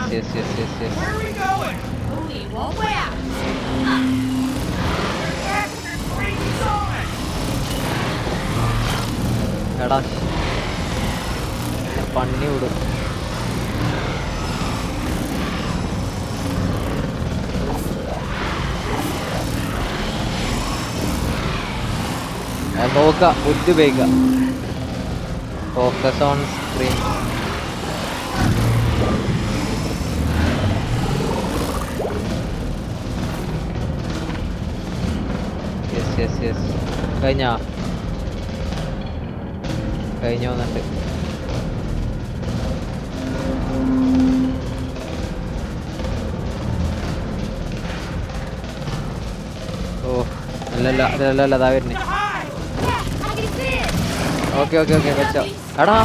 Yes. എടാ പണി വിടും. നോക്ക ബുദ്ധി ഉപയോഗിക്ക. Focus on screen. യെസ് കഴിഞ്ഞു വന്നിട്ട്. ഓ അല്ലല്ല അതാ വരുന്നേ. ഓക്കെ വെച്ചോ. എടാ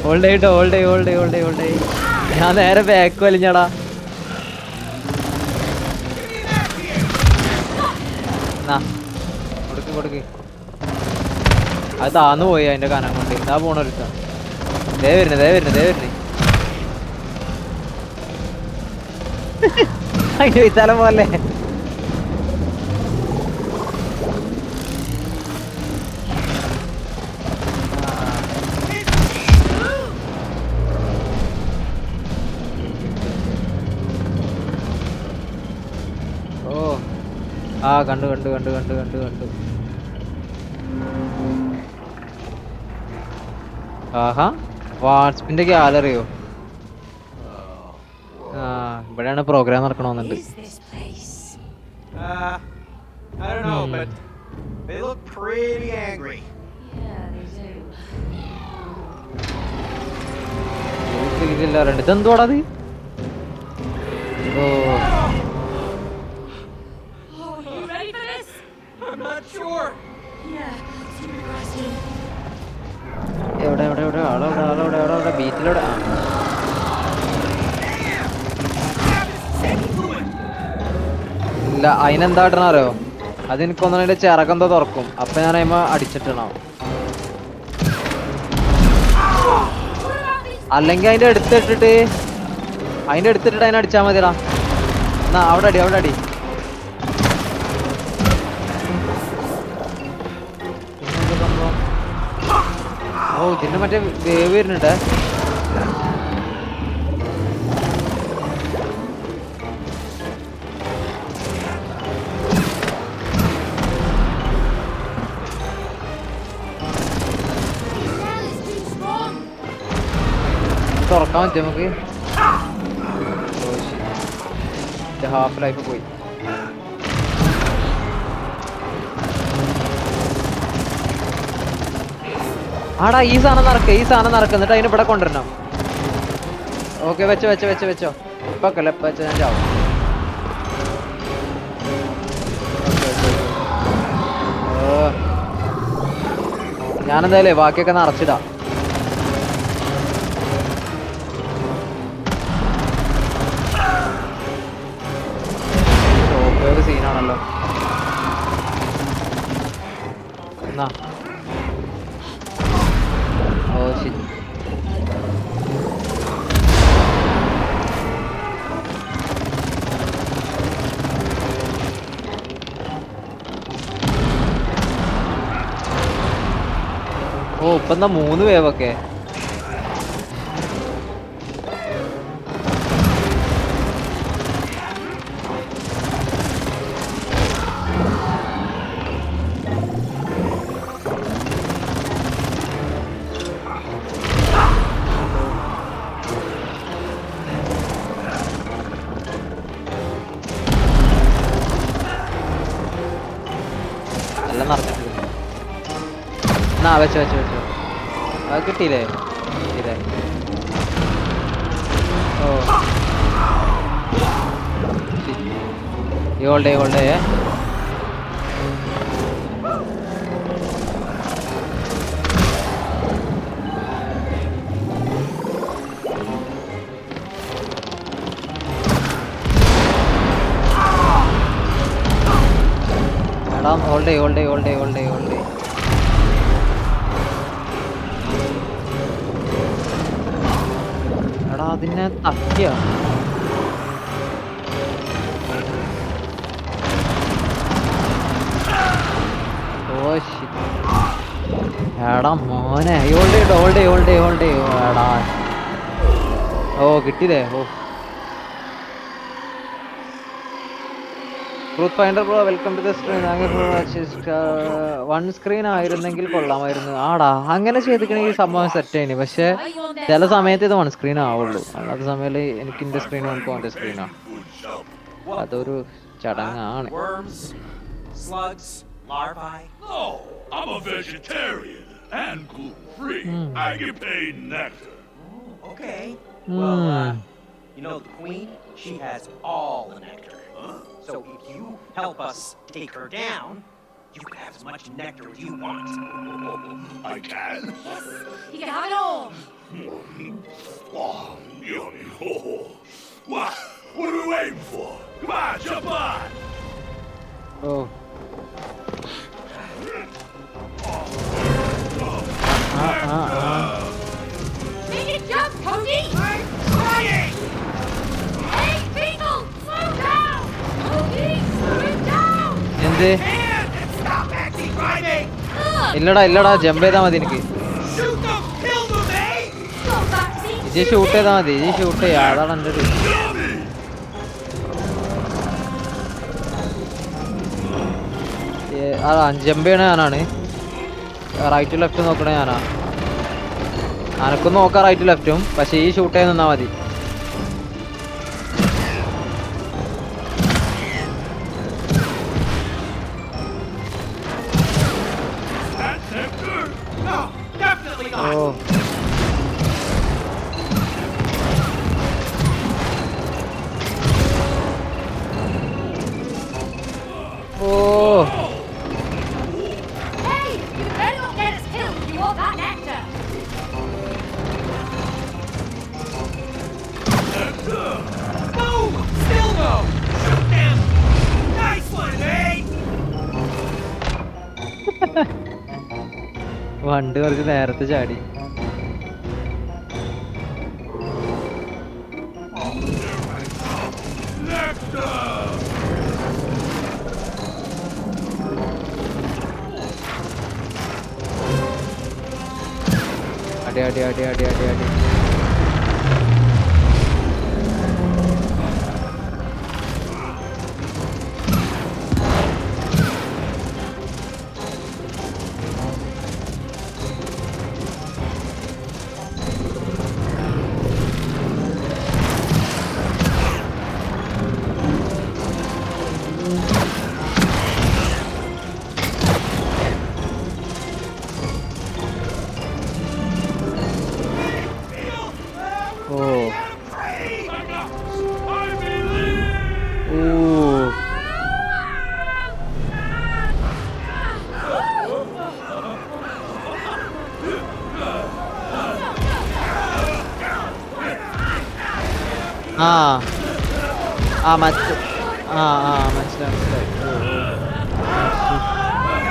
ഹോൾഡ് ഞാൻ നേരെ ബാക്ക് വലിഞ്ഞടാ. കൊടുക്ക് അത് താന്നു പോയി അതിന്റെ കനം കൊണ്ട്. ഇതാ പോണൊരുത്ത ദേ വരുന്നേ സ്ഥലം പോലെ. ഓ ആ കണ്ടു. ആഹാ വാട്സ്പിന്റെ ഗ്യാലറിയോ? ആ ഇവിടെയാണ് പ്രോഗ്രാം നടക്കണമെന്നുണ്ട്. ഇതെന്തോടാ? ഓ എവിടെ ആളവിടെ ബീച്ചിലൂടെ. ഇല്ല അതിനെന്താ ഇടണോ? അതെനിക്കൊന്നും അതിന്റെ ചിറകെന്തോ തുറക്കും. അപ്പൊ ഞാൻ അതിമ അടിച്ചിട്ടണോ? അല്ലെങ്കിൽ അതിന്റെ അടുത്തിട്ടിട്ട് അതിനെ അടിച്ചാ മതിടാ. എന്നാ അവിടെ അടി. ഓ ഇതിന്റെ മറ്റേ വേവ് വരുന്നുണ്ട്. തുറക്കാൻ പറ്റും നമുക്ക്. ഹാഫ് ലൈഫ് പോയി. ആടാ ഈ സാധനം നടക്കുക എന്നിട്ട് അതിന് ഇവിടെ കൊണ്ടുവരണം. ഓക്കെ വെച്ചോ. ഇപ്പൊ വെച്ച ഞാൻ ചാവും. ഞാനെന്തായാലേ ബാക്കിയൊക്കെ നിറച്ചിടാം. സീനാണല്ലോ. എന്നാ ഓ ശരി. ഓ ഇപ്പൊ എന്താ 3 വേവൊക്കെ? എല്ലാം നിറച്ചിട്ട് എന്നാ വെച്ചോ അത് കിട്ടിയില്ലേ? ഓ ഹോൾഡേ ഹോൾഡേ എടാ എടാ അതിനെ തക്കിയ എടാ മോനെ ഹോൾഡ് എടാ ഓ കിട്ടിയതേ ഓ truth finder bro welcome to the screen. One screen ആയിരുന്നെങ്കിൽ കൊള്ളാമായിരുന്നു. ആടാ അങ്ങനെ ചെയ്തിക്കണെങ്കിൽ സംഭവം സെറ്റ് ആയിന്. പക്ഷെ ചില സമയത്ത് ഇത് വൺ സ്ക്രീൻ ആവുള്ളൂ. അല്ലാത്ത സമയത്ത് എനിക്ക് എന്റെ സ്ക്രീൻ ഓൻക്ക് ഓന്റെ സ്ക്രീനാ. അതൊരു ചടങ്ങാണ്. No, I'm a vegetarian and gluten-free. I get paid nectar. Okay. Well, you know the queen? She has all the nectar. So if you help us take her down, you can have as much nectar as you want. I can? Yes, you can have it all. Oh, yummy. Oh. What are we waiting for? Come on, jump on! Oh. Make it jump, Cody! I'm trying! Hey, people! Slow down! Cody, slow it down! എന്ത് And stop acting grimy! ഇല്ലടാ jump ചെയ്താ മതി എനിക്ക്. Shoot them! Kill them, eh? Go back, see? ഇജി shoot ചെയ്താ മതി. ഇജി shoot ചെയ്യാ. അതാണ് എൻ്റെ ഒരു Yummy! ജമ്പ് ചെയ്യണ ഞാനാണ്. റൈറ്റ് ലെഫ്റ്റ് നോക്കണ ഞാനാ. അനക്കും നോക്കാം റൈറ്റ് ലെഫ്റ്റും. പക്ഷെ ഈ ഷൂട്ട് ചെയ്ത് നിന്നാ മതി. That's nectar? No, definitely oh not! Oh Hey, you better not get us killed if you want that nectar! No! Still no! Shoot them! Nice one, eh? വണ്ടി കുറച്ച് നേരത്തെ ചാടി. Nectar! അടി. ഓ I believe! ഓ മനസ്സിലായി.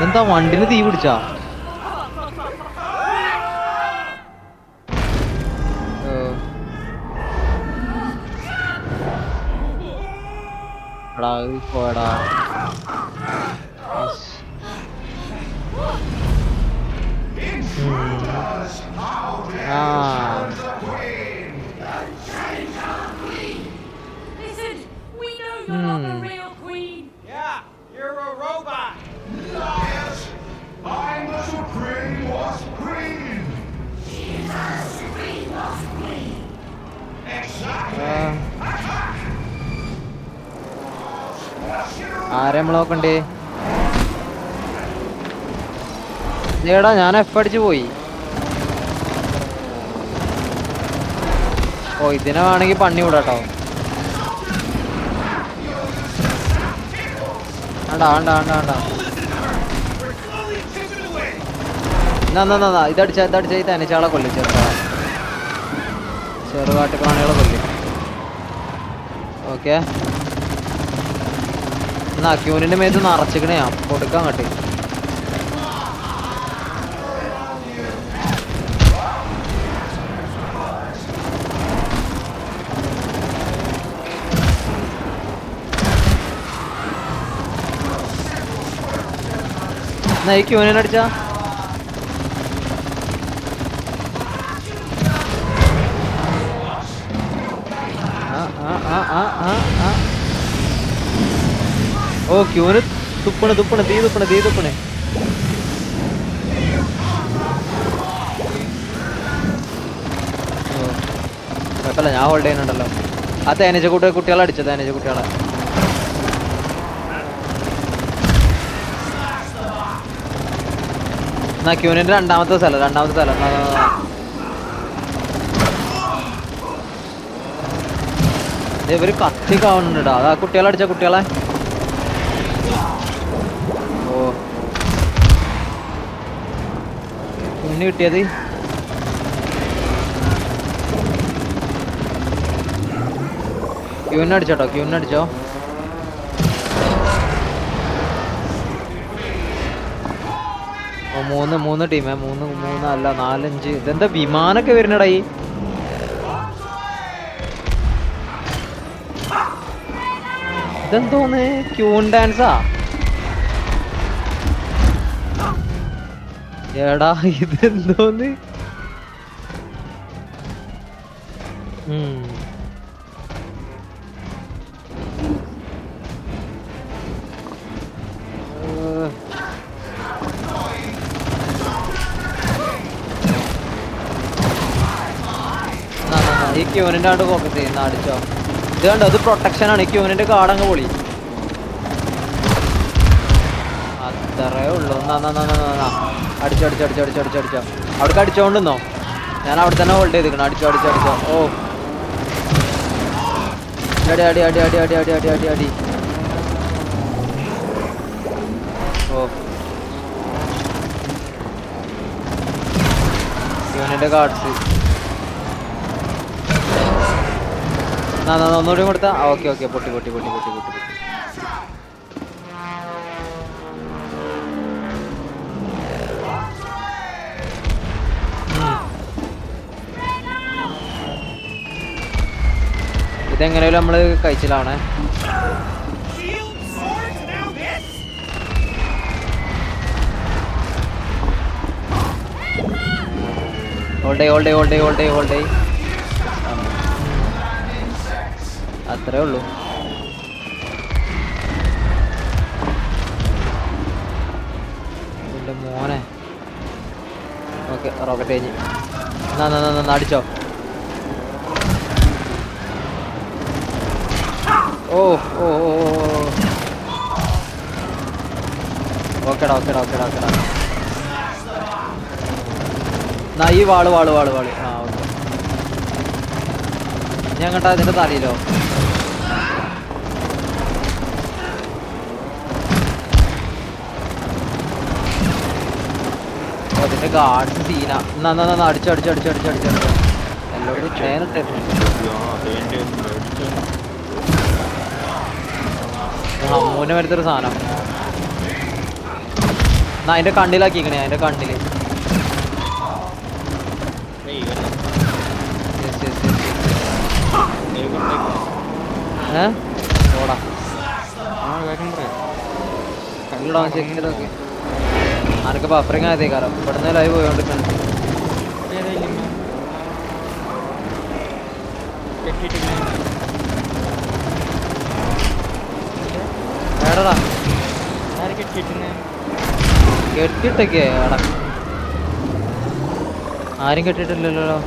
എന്താ വണ്ടിന് തീ പിടിച്ചാ? പോടാ Listen, we know you're not the real queen! Yeah, you're a robot. Liars! I'm the Supreme Wasp Queen! Exactly! ആരെ നമ്മൾ നോക്കണ്ടേ? ഏടാ ഞാൻ എഫ് അടിച്ച് പോയി. ഓ ഇതിനെ വേണമെങ്കിൽ പണി വിടാട്ടോ. വേണ്ട എന്നാ ഇതടിച്ച ഈ തനിച്ചാളെ കൊല്ലി. ചെറുകാട്ടുപ്രാണികളെ കൊല്ലി. ഓക്കെ എന്നാ ക്യൂനിന്റെ മേത്ത് നിറച്ചിക്കണേ കൊടുക്കാൻ കട്ടി. എന്നാ ഈ ക്യൂനെ അടിച്ചാ ഓ ക്യൂന് തുപ്പണ് തീ തുപ്പണ് കുഴപ്പമില്ല, ഞാൻ ഹോൾഡ് ചെയ്യുന്നുണ്ടല്ലോ. ആ തേനീച്ച കുട്ടികളെ അടിച്ചത്, തേനീച്ച കുട്ടികളെ. എന്നാ ക്യൂനിന്റെ രണ്ടാമത്തെ സ്ഥലം ഇവര് കത്തി കാണുന്നുണ്ടാ. അതാ കുട്ടികളെ അടിച്ച കുട്ടികളെ. ഓ ക്യൂന് കിട്ടിയത്. ക്യൂനടിച്ചോ. മൂന്ന് ടീമേ, മൂന്നല്ല 4-5. ഇതെന്താ വിമാനൊക്കെ വരുന്നടാ ഈ. ഇതെന്തോന്ന് ക്യൂൺ ഡാൻസാ എടാ, ഇതെന്തോന്ന്. ഈ ക്യൂനിന്റെ ആണ്ട് ഫോക്കസ് ചെയ്യുന്ന അടിച്ചോ. ഇത് കണ്ടോ, അത് പ്രൊട്ടക്ഷൻ ആണ്. ഈ ക്യൂനിന്റെ കാടങ്ങ് പൊളി. അത്രേ ഉള്ളൂ. അടിച്ചോ. അവിടേക്ക് അടിച്ചോണ്ടെന്നോ. ഞാൻ അവിടെ തന്നെ ഹോൾഡ് ചെയ്തിരിക്കണം. അടിച്ചോ. ഓ അടി. ഓ ക്യൂനിന്റെ കാർഡ്സ് ഒന്നുകൂടി കൊടുത്താ. ഓക്കെ പൊട്ടി. ഇതെങ്ങനെയാലും നമ്മള് കഴിച്ചിലാവണേ. ഹോൾഡ്. അത്രേ ഉള്ളൂ. എന്റെ മോനെ. ഓക്കെ, റോക്കറ്റ് കഴിഞ്ഞ്. അടിച്ചോ. ഓ ഓക്കെടാ. ഈ വാള്. ആ ഓക്കെ. ഞാൻ കണ്ടാ അതിന്റെ തലയിലോ. അതിന്റെ ഗാർഡ്സ് സീന. അടിച്ചോ. എല്ലാവരും ചേർന്നിട്ട് അമ്മൂനെ വരുത്തൊരു സാധനം. അതിന്റെ കണ്ണിലാക്കിക്കണേ. അതിന്റെ കണ്ണില് ഓടാ. ചെക്ക് ചെയ്തൊക്കെ ആനക്ക് ബഫറിങ് ആയതേക്കാരം. ഇവിടുന്ന് ലൈവ് പോയോണ്ടിരിക്കണം. ഏടാ കെട്ടിട്ടൊക്കെ എടാ, ആരും കെട്ടിട്ടില്ലല്ലോ.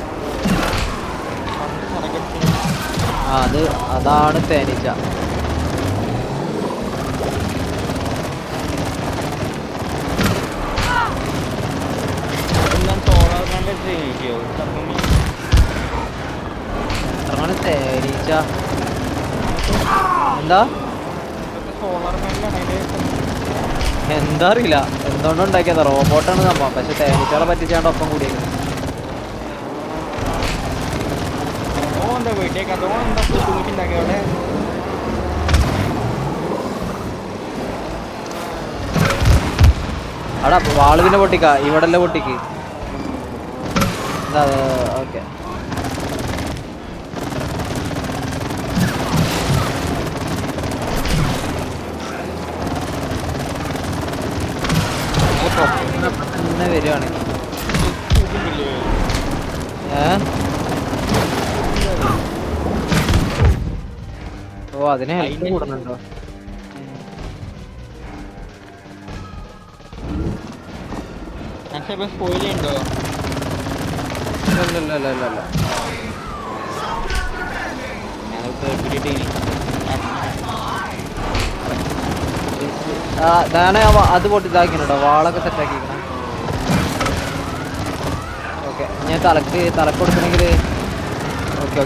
അതാണ് തേനീച്ച. തേനീച്ച എന്താ അറിയില്ല, എന്തുകൊണ്ടും ഉണ്ടാക്കിയതാ. റോബോട്ടാണ് സംഭവം. പക്ഷെ തേനീച്ചകളെ പറ്റിച്ചാണ്ട് ഒപ്പം കൂടിയേക്കുന്നത്. അവിടെ വാളുവിന്റെ പൊട്ടിക്ക, ഇവിടെല്ലാം പൊട്ടിക്ക്. എന്താ ഓക്കെ. ഓ അതിന് ഹെൽത്ത് കൂടുന്നുണ്ടോ? സ്പോയിലുണ്ടോ? ഇല്ല. അത് പൊട്ടി ഇതാക്കിട്ടോ, വാളൊക്കെ സെറ്റ് ആക്കിക്കണം. ഓക്കെ, ഞാൻ തലക്ക് കൊടുക്കണമെങ്കിൽ ഓക്കെ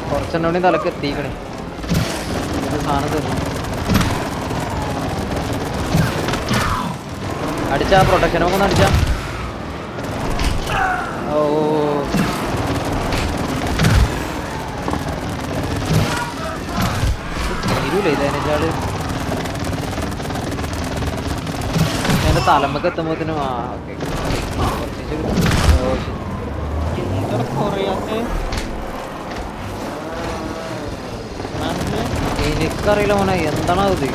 കുറച്ചെണ്ണം കൂടി തലക്ക് എത്തിക്കണേ. ഇത് സാധനം തന്നു അടിച്ചാ പ്രൊട്ടക്ഷനൊക്കെ ഒന്ന് അടിച്ചാ. ഓ തീരൂല ഇതേച്ചാള്. എന്റെ തലമ്പൊക്കെ എത്തുമ്പോഴത്തേനും ഓക്കെ എനിക്കറിയില്ല മോനെ എന്താണോ ഇത്.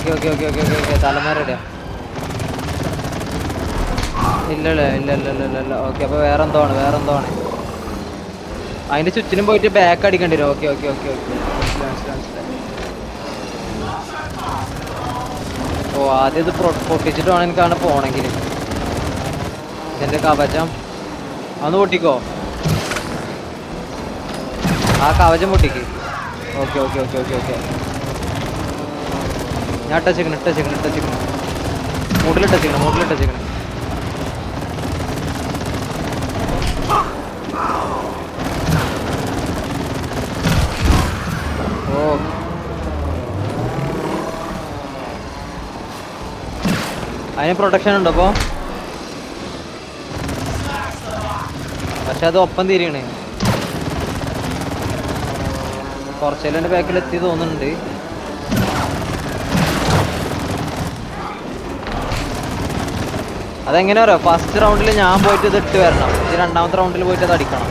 ഓക്കെ തലമാരടിയാ. ഇല്ല. ഓക്കെ, അപ്പൊ വേറെന്തോ ആണ്. അതിന്റെ ചുറ്റിനും പോയിട്ട് ബാക്ക് അടിക്കേണ്ടി വരും. ഓക്കെ മനസ്സിലായി. ഓ ആദ്യം ഇത് പൊട്ടിച്ചിട്ട് വേണം എനിക്കാണ് പോണെങ്കിൽ. ഇതിന്റെ കവചം അന്ന് പൊട്ടിക്കോ. ആ കവചം പൊട്ടിക്ക്. ഓക്കെ ഞാൻ ഇട്ടച്ചിക്കണം. മൂട്ടിലിട്ടച്ചിക്കണം. ഓ അതിന് പ്രൊട്ടക്ഷൻ ഉണ്ടോ അപ്പൊ? പക്ഷെ അത് ഒപ്പം തിരിയണേ. കുറച്ചേലും എൻ്റെ ബാക്കിൽ എത്തി തോന്നുന്നുണ്ട്. അതെങ്ങനെ അറിയോ? ഫസ്റ്റ് റൗണ്ടിൽ ഞാൻ പോയിട്ട് ഇത് ഇട്ട് വരണം. രണ്ടാമത്തെ റൗണ്ടിൽ പോയിട്ട് അത് അടിക്കണം.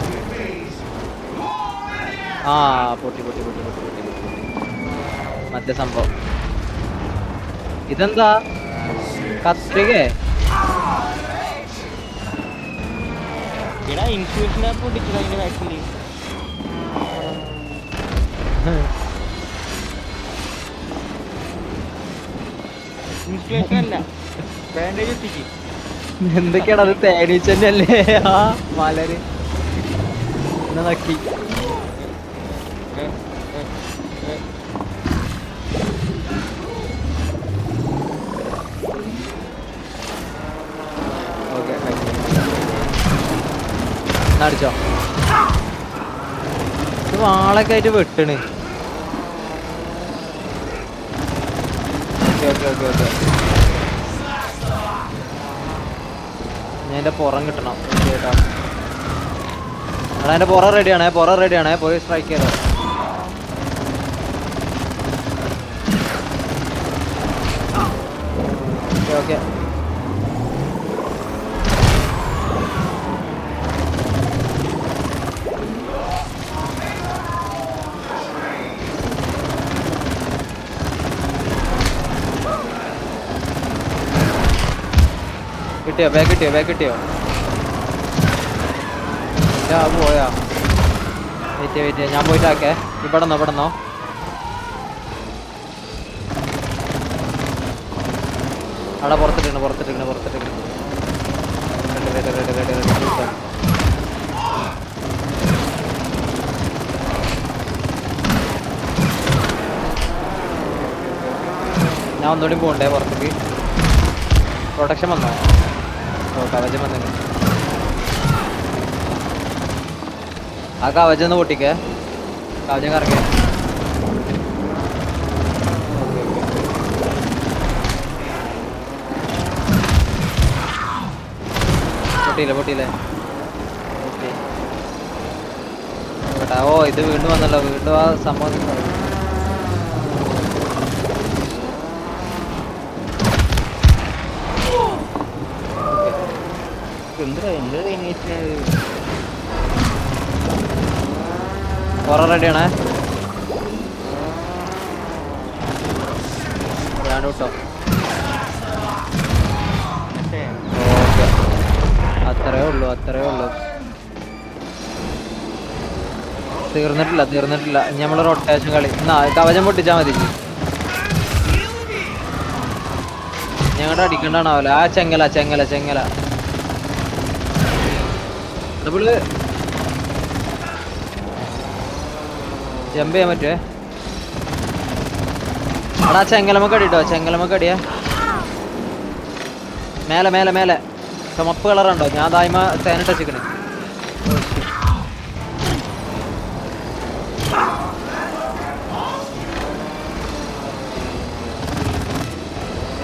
പൊട്ടി മറ്റേ സംഭവം. ഇതെന്താ കത്രികേ? എന്തൊക്കെയാണ് അത്? തേനീച്ചല്ലേ ആ മലര് നക്കി. അടിച്ചോ? ഇത് വാളൊക്കെ ആയിട്ട് വെട്ടണ്. ഓക്കെ ഞാൻ എൻ്റെ പുറം കിട്ടണം കേട്ടോ. എടാ എൻ്റെ പുറം റെഡിയാണേ. പോയി സ്ട്രൈക്ക് ചെയ്തോ. ഓക്കെ ബാഗ് കിട്ടിയോ? പോയാ? വെയിറ്റ് ഞാൻ പോയിട്ടാക്കേ. ഇവിടെന്നോ അവിടെ പുറത്തിട്ടിരിക്കണം. ഞാൻ ഒന്നുകൂടി പോകണ്ടേ പുറത്തേക്ക്? പ്രൊട്ടക്ഷൻ വന്നോ? കവചം വന്നില്ല. ആ കവചം ഒന്ന് പൊട്ടിക്കേ. കവചം കറക്കേ. പൊട്ടിയില്ലേ? ഓക്കെ. ഓ ഇത് വീണ്ടും വന്നല്ലോ. വീണ്ടും ആ സംഭവം. ഹൊറർ റെഡിയാണേ ഞാൻ കേട്ടോ. ഓക്കെ അത്രേ ഉള്ളൂ. തീർന്നിട്ടില്ല. നമ്മള് റൊട്ടേഷൻ കളി. എന്നാ കവചം പൊട്ടിച്ചാ മതി. ഞങ്ങളുടെ അടിക്കണ്ടാണാവല്ലോ. ആ ചെങ്ങല നമ്മള് ജമ്പ് ചെയ്യാൻ പറ്റുവേ. അവിടെ ആ ചെങ്ങലമൊക്കെ അടിട്ടോ. അടിയാ മേലെ ചുമപ്പ് കളറുണ്ടോ? ഞാൻ തായ്മ തേനിട്ട് വെച്ചിക്കണേ.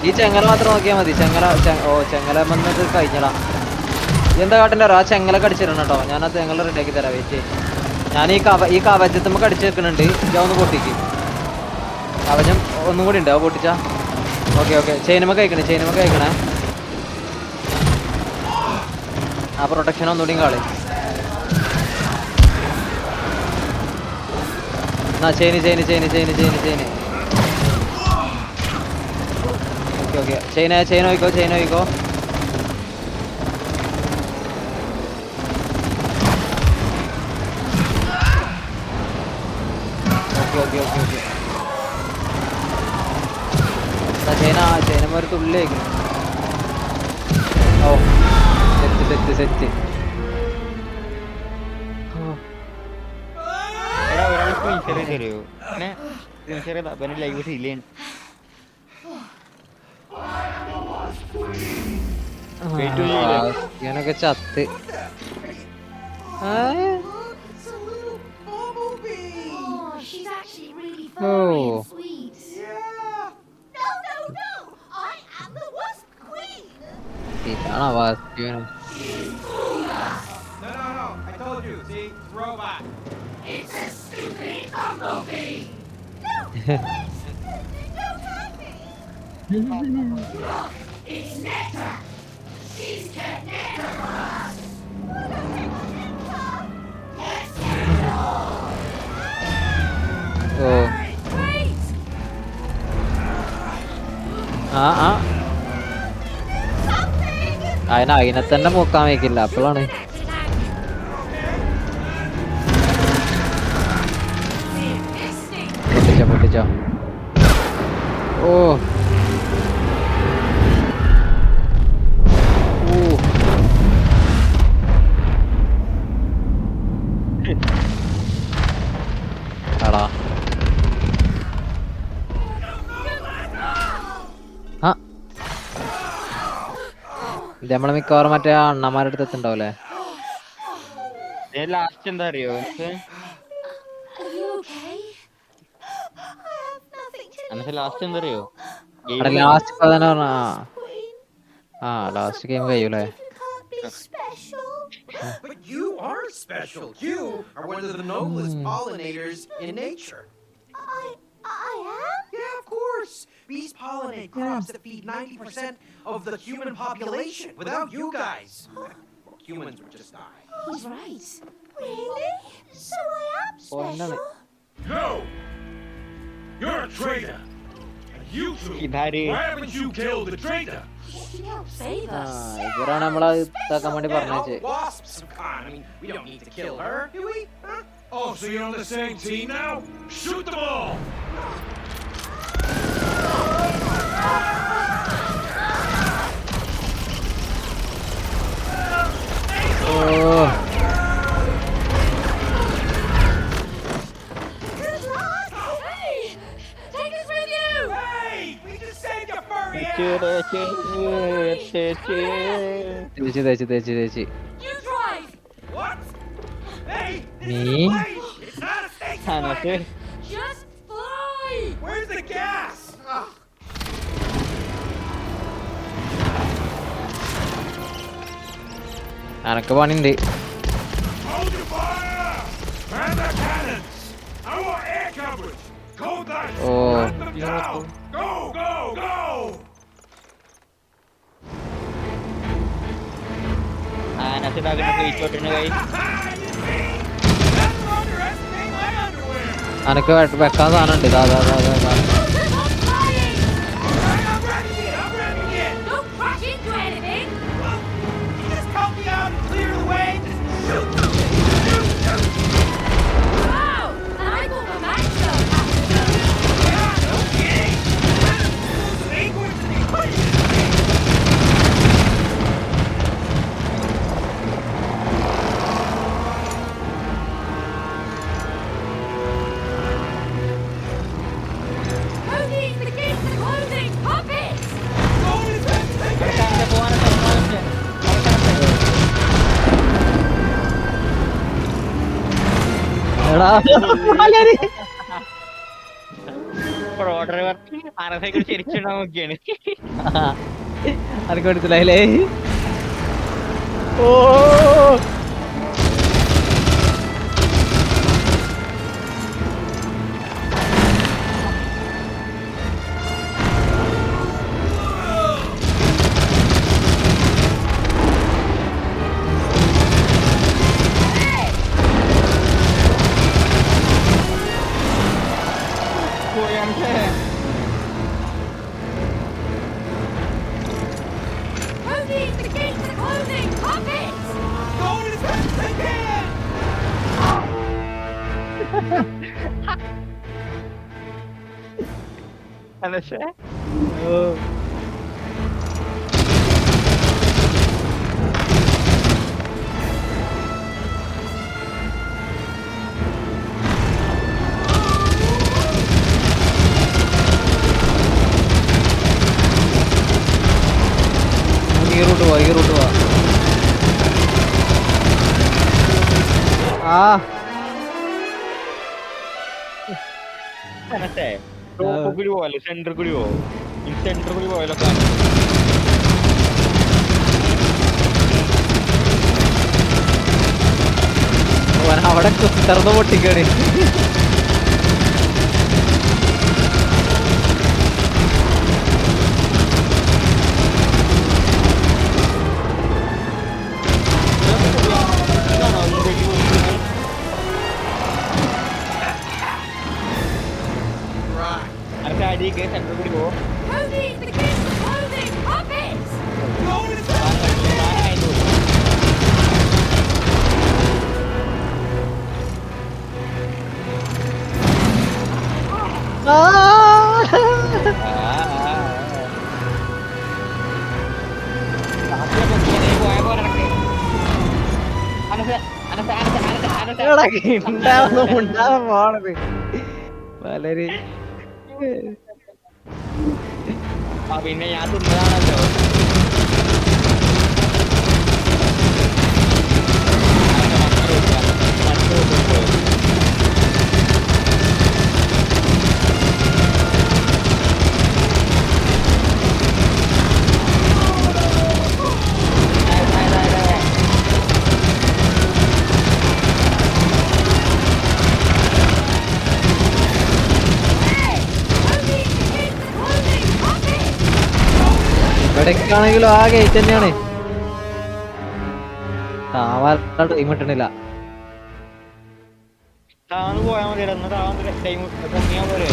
ഈ ചെങ്ങല മാത്രം നോക്കിയാൽ മതി. ചെങ്ങല വന്നത് കഴിഞ്ഞടാ. എന്താ കാട്ടിൻ്റെ ആ ചെങ്ങല കടിച്ചിരണം കേട്ടോ. ഞാൻ ആ ചെങ്ങല റെഡിയാക്കി തരാം. വെയിറ്റ്. ഞാൻ ഈ കവചത്തുമ്പോ കടിച്ചു വെക്കുന്നുണ്ട്. ഞാൻ ഒന്ന് പൊട്ടിക്ക്. കവചം ഒന്നും കൂടി ഉണ്ട്. അത് പൊട്ടിച്ചാ ഓക്കെ. ചെയിനുമൊക്കെ കഴിക്കണേ. ആ പ്രൊട്ടക്ഷൻ ഒന്നുകൂടി കാളി. ആ ചെയിന് ഓക്കെ. ചെയിൻ നോക്കിക്കോ. ഓക്കെ. ചൈനമ്മ ഒരു തുള്ളി വയ്ക്കണം. ഓ സെറ്റ്. ഞാനൊക്കെ ചത്ത്. It's a little bumblebee. Oh, she's actually really furry and sweet. Yeah. No. I am the Wasp Queen. ഇതാണോ വാസ്തു? No. I told you. See, robot. It's a stupid bumblebee. No, wait. Don't hurt me. It's Nectar. She's kept Nectar for us. Oh Wait. അതിനെ തന്നെ പോക്കാൻ വയ്ക്കില്ല. അപ്പോഴാണ് പൊട്ടിച്ചോ. ഓ ആടാ. ഇത് നമ്മളെ മിക്കവാറും മറ്റേ അണ്ണന്മാരുടെ അടുത്ത് എത്തുണ്ടാവൂലേ? ലാസ്റ്റ് എന്താ അറിയോ? Are you okay? I have nothing to എന്നിട്ട് ലാസ്റ്റ് എന്താ അറിയോ? ലാസ്റ്റ് പറഞ്ഞ Queen. ലാസ്റ്റ് ഗെയിം കഴിയൂലേ? You can't be special. But you are special. You are one of the noblest pollinators in nature. I am? Yeah, of course. Bees pollinate crops that feed 90% of the human population. Without you guys, humans would just die. He's right. Really? So I am special? No! You're a traitor! And you two, Idhari. why haven't you killed the traitor? She helped save us. ഇവരാണ് നമ്മളെ ഇതാക്കാൻ വേണ്ടി Yeah, all പറഞ്ഞേ. the wasps have gone. I mean, we don't need to kill her, do we? Huh? Oh, so you're on the same team now? Shoot them all! Oh Good luck! Hey! Take us with you! Hey, we just saved your furry ass! തേച്ച്. You drive! What? Hey, this Me? is a plane! It's not a station! Just fly! Where's the gas? Ugh. അനക്ക് പണിണ്ട്. Hold your fire! Man the cannons! I want air coverage! Cold knives! Oh. Hunt them down! Go! അനസിതാക്കുന്ന plate കൈ അനക്ക് വെക്കാൻ സാധനം ഉണ്ട്. ഇതാ I'm flying! I'm ready it! Don't crash into anything! You just help me out and clear the way. Wow! And I thought the match show. Yeah, okay. Ain't going to be quick. Cody, the gates are closing! Pop it! എടാ pro driver അനസൈക്കിൾ ശരിച്ചുണ്ടാ നോക്കിയാണ്. അനക്ക് മനസ്സിലായില്ലേ? ഓ Cody, the gates are closing! Pop it! അനസേ ഈ root പോവാ. ആ അനസേ top കൂടി പോവല്ലോ, centre കൂടി പോവോ? ഈ സെന്റർ കൂടി പോയാലോ? അവൻ അവിടെ കുത്തർന്ന് പൊട്ടിക്കണേ. അനസേ അടിക്ക് സെന്റർ കൂടി പോവോ? Cody, the gates are closing! Pop it! ഉണ്ടാവുന്ന പോണത് വളരെ പിന്നെ ഞാൻ തിന്നതാണല്ലോ. ഇവിടേക്കാണെങ്കിലും ആ ഗേറ്റ് തന്നെയാണ്. താവാൻ ടൈം കിട്ടണില്ല. താന്ന് പോയാൽ മതി. എന്നാ താന്ന് ടൈം പൊങ്ങിയാ പോലെ.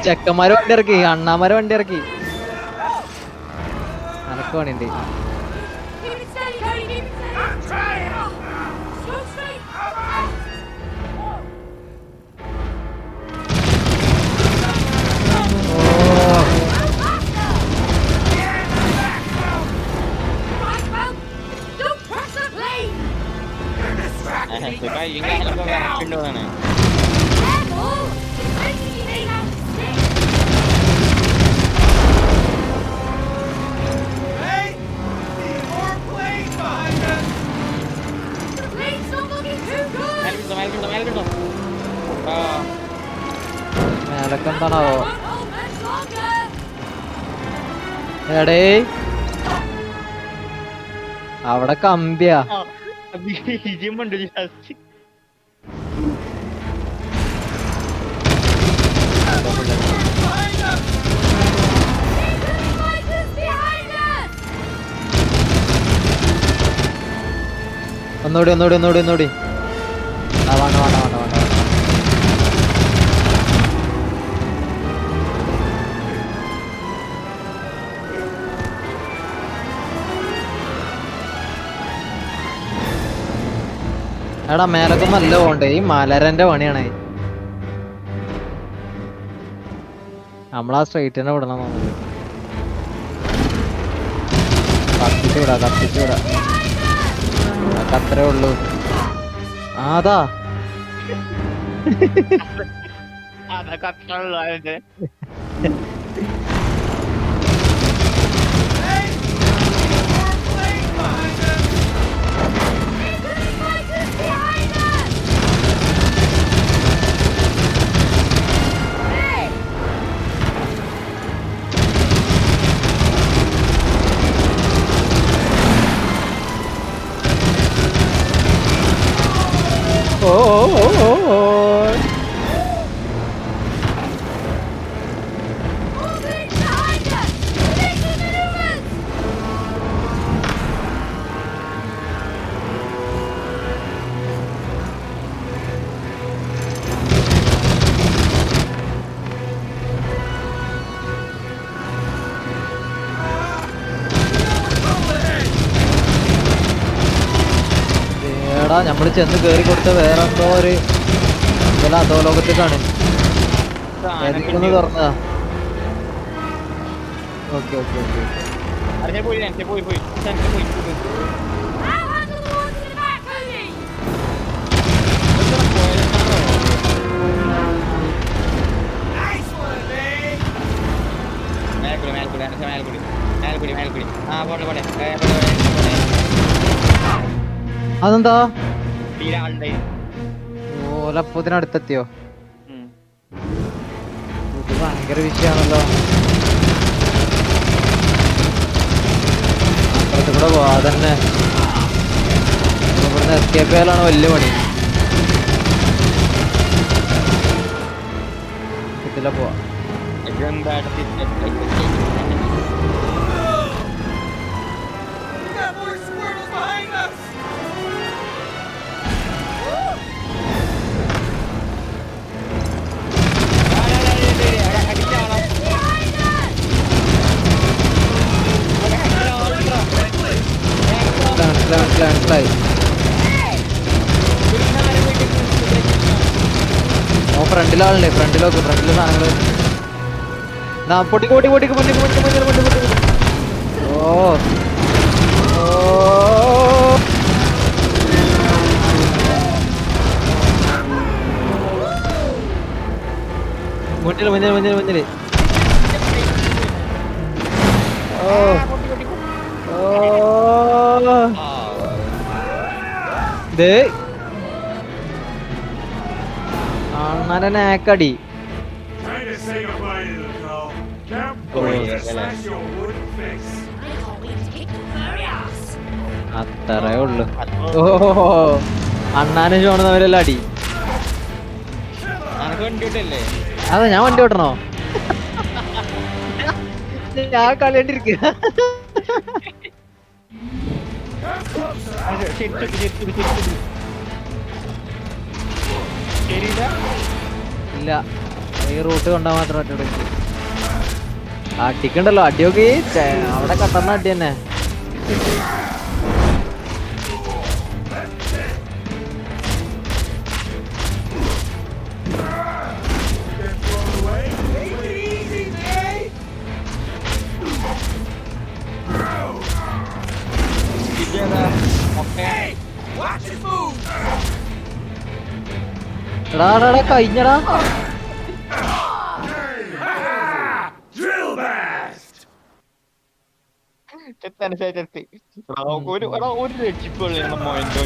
ചെക്കന്മാര് വണ്ടി ഇറക്കി, അണ്ണാമാര് വണ്ടി ഇറക്കി. അനക്ക് പണിയുണ്ട്. Keep it steady, Cody, keep it steady. I'm trying. Go straight. Oh Go faster. എടേ അവിടെ കമ്പിയാ. ബിജിഎമ്മുണ്ട് ലാസ്റ്റ്. Fighters behind us! ഒന്നുകൂടി. വേണ്ട. എടാ മേലൊക്കെ നല്ല പോണ്ടേ, ഈ മലരന്റെ പണിയാണേ. നമ്മളാ സ്ട്രൈറ്റ് തന്നെ വിടണം. നമുക്ക് കത്തിച്ചുവിടാ. അത്രേ ഉള്ളൂ. അതാ അതൊക്കെ അത്ര അതിന്റെ Fighters behind us! Hey! Oh. Moving behind us! Make the maneuvers! എടാ നമ്മള് ചെന്ന് കേറി കൊടുത്ത വേറെ എന്തോ ഒരു അധോലോകത്തേക്കാണ്. ഏതെങ്കിലും ഒന്ന് തുറന്നതാ. ഓക്കെ. അറിഞ്ഞ പോയി I'll handle the ones in the back, Cody! മേൽക്കുടി. ആ പോട്ടെ. അതെന്താ തീരെ ആളുണ്ടായി. ഓലപ്പത്തിനടുത്തെത്തിയോ? ഇത് ഭയങ്കര വിഷയാണല്ലോ. അപ്പുറത്ത് കൂടെ പോവാ തന്നെ. ഇവിടുന്ന് എസ്കേപ്പ് ചെയ്യാനാണ് വലിയ പണി. ഇതിലെ പോവാ. മനസ്സിലായി. ഓ ഫ്രണ്ടിലാളല്ലേ, ഫ്രണ്ടിലൊക്കെ സാധനങ്ങള്. പൊട്ടി. ഓ മുന്നില്. അണ്ണനേക്കടി. Time to say goodbye to the cow. Can't Oh, wait yeah, to smash your wooden face. I can't wait to kick your furry ass! അത്രേ ഉള്ളു. ഓ അണ്ണാനും ഷോണ് തമ്മിലെല്ലാം അടി. അനക്ക് വണ്ടി വിട്ടല്ലേ? അതെ, ഞാൻ വണ്ടി ഓട്ടണോ? ഞാൻ കളിയാണ്ടിരിക്ക. ഇല്ല, ഈ റൂട്ട് കൊണ്ടാ മാത്രം ഒറ്റ അടിക്കണ്ടല്ലോ. അടിയൊക്കെ അവിടെ കട്ടറിന അടി തന്നെ. എടാ കഴിഞ്ഞടാ. Drill blast! ഒരു രക്ഷിപ്പുള്ള മൊയിന്റ്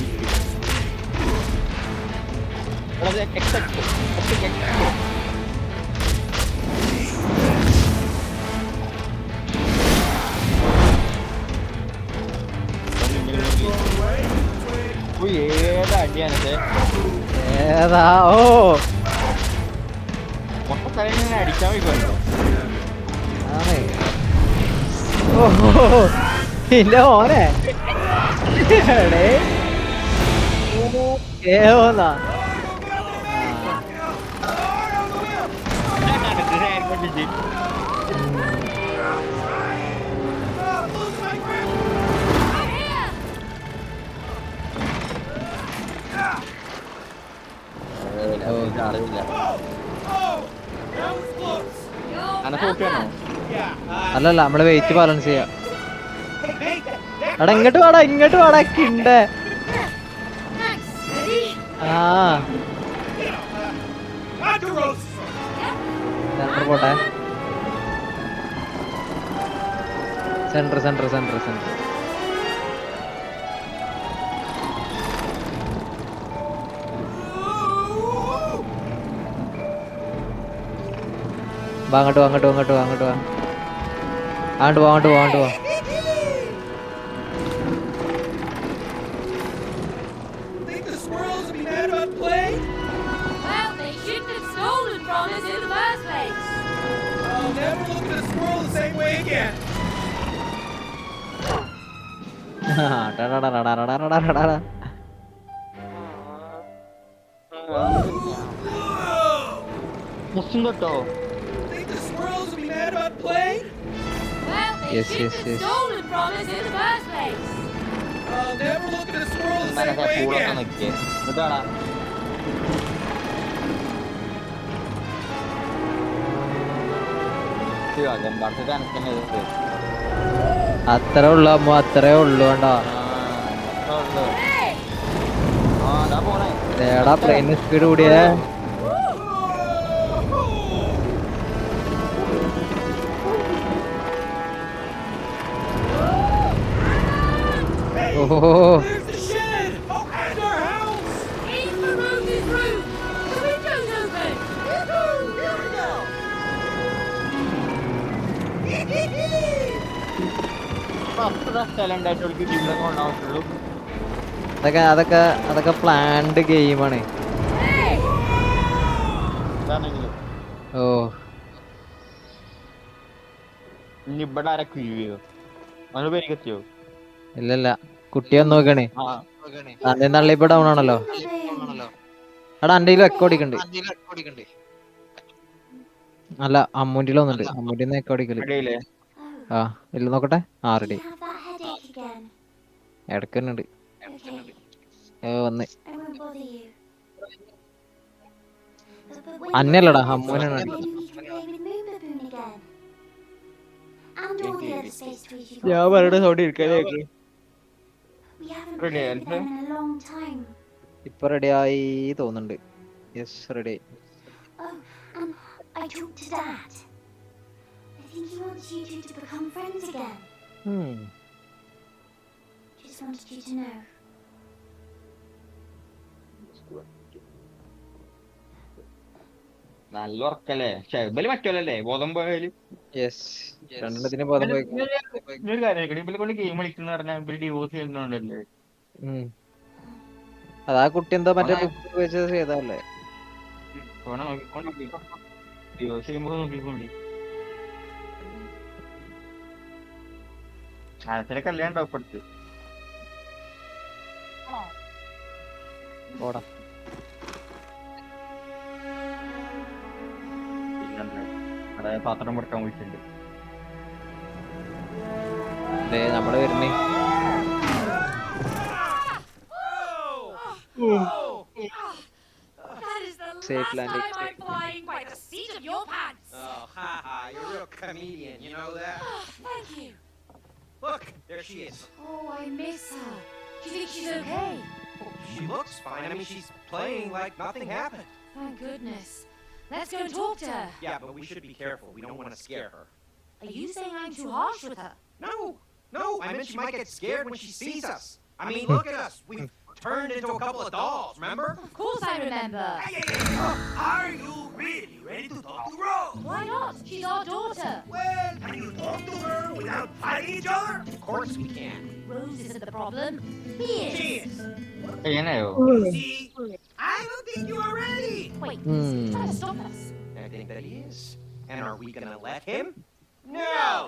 ചെയ്യാനേ ഏതാ ഓ മൊത്തം സ്ഥലം ഇങ്ങനെ അടിക്കാൻ വയ്ക്കുമല്ലോ. ആണ് ഓഹോ ഇല്ല മോനെ എടേ ഏതാ I'm here! അറിയില്ല. You're അനക്ക് ഓക്കെയാണോ? അല്ലല്ല നമ്മള് വെയിറ്റ് ബാലൻസ് ചെയ്യാ. എടാ ഇങ്ങോട്ട് വാടാ കിണ്ടേ. Thanks, Steady. ആ സെന്റർ പോട്ടെ. സെന്റർ അങ്ങോട്ട് വാ അങ്ങോട്ട് വാ. Think the squirrels would be mad about playing? Well, they shouldn't have stolen from us in the first place. I'll never look at a squirrel the same way again. ടടടടടടടടടടട. Muslim തൊട്ടോ Think the squirrels would be mad about playing? Well, they Yes, shouldn't have yes. stolen from us in the first place. I'll never look at a squirrel the same ഇന്നലെ way കൂടൊക്കെ again. നിൽക്കേ എന്നിട്ടാടാ ഗമ്പാടത്തെ കണക്കന്നെ അത്രേ ഉള്ളു അമ്മ, അത്രേ ഉള്ളു കണ്ടോ. പോണേ ഏടാ പ്ലെയിന് സ്പീഡ് കൂടിയേ. ഓഹോ There's the shed! Oh, and our house! In the Rose's room. The window's open. Woohoo! Here we go. അത്ര സ്ഥലം ഉണ്ടായിട്ട് ഇവിടെ കൊണ്ടാവത്തുള്ളൂ. അതൊക്കെ പ്ലാൻഡ് ഗെയിമാണ്. Hey! എന്താണെങ്കിലും ഓ ഇനി ഇവിടെ ആരെ ക്യൂയോ അവന് പേര് എത്തിയോ? ഇല്ലല്ല കുട്ടി ഒന്ന് നോക്കണേ. ആ അന്റെ തള്ളി ഇപ്പൊ ഡൗൺ ആണല്ലോ. എടാ അന്റെ എക്കോ അടിക്കണ്ട്. അല്ല അമ്മൂന്റെ ഒന്നുണ്ട്. അമ്മൂന്റെ എക്കോ അടിക്കല്. ഇടയില്ലേ ആ ഇല്ല നോക്കട്ടെ. ആ ready. You have that headache again. ഇടക്കുന്നുണ്ട്. Okay, വന്ന് I won't bother you. But അന്നല്ലടാ അമ്മൂനാണ്. maybe we can play with Moon Baboon again. And all the other space toys you ഞാൻ got. പറഞ്ഞ sound ഇരിക്കാനേക്ക്. We haven't Ready, played with Alpha? them in a long time. ഇപ്പൊ റെഡിയായി തോന്നുന്നുണ്ട്. Yes ready. Oh, and I talked to Dad. I think he wants you two to become friends again. Just wanted you to know. നല്ല ഉറക്കല്ലേ ചെബല് മറ്റല്ലേ ബോധം പോയാല് yes രണ്ടെണ്ണത്തിന് ബോധം പോയി. ഒരു കാര്യം ഇവലെ കൊണ്ട് ഗെയിം കളിക്കുന്ന പറഞ്ഞാൽ ഇവര് ഡിവോഴ്സ് ചെയ്യുന്നുണ്ടല്ലേ. അതാ കുട്ടി എന്താ മറ്റേ ബുക്ക് വെച്ച് ചെയ്തല്ലേ. ഡിവോഴ്സ് ചെയ്യുമ്പോ നോക്കിക്കോണ്ടി ആഴത്തിലെ കല്യാണം ഉണ്ടാവും ഇപ്പൊ അടുത്ത്. ഓടാ അവിടെ പാത്രം കൊടുക്കാൻ വിളിച്ചിട്ടുണ്ട്. നമ്മള് വരുന്നേ. That is the Safe last landing. time I'm flying by the seat of your pants. Oh, haha, you're a real comedian, you know that? Thank you. Look, there she is. Oh, I miss her. Do you think she's okay? She looks fine. I mean, she's playing like nothing happened. Thank goodness. Let's go and talk to her. Yeah, but we should be careful. We don't want to scare her. Are you saying I'm too harsh with her? No, I meant she might get scared when she sees us. I mean, look at us. We've turned into a couple of dolls, remember? Of course I remember. Are you really ready to talk to Rose? Why not? She's our daughter. Well, can you talk to her without fighting each other? Of course we can. Rose isn't the problem. He is. She is. Ayan See, I don't think you are ready. Wait, Hmm. he's trying to stop us. I think that he is. And are we gonna let him? No!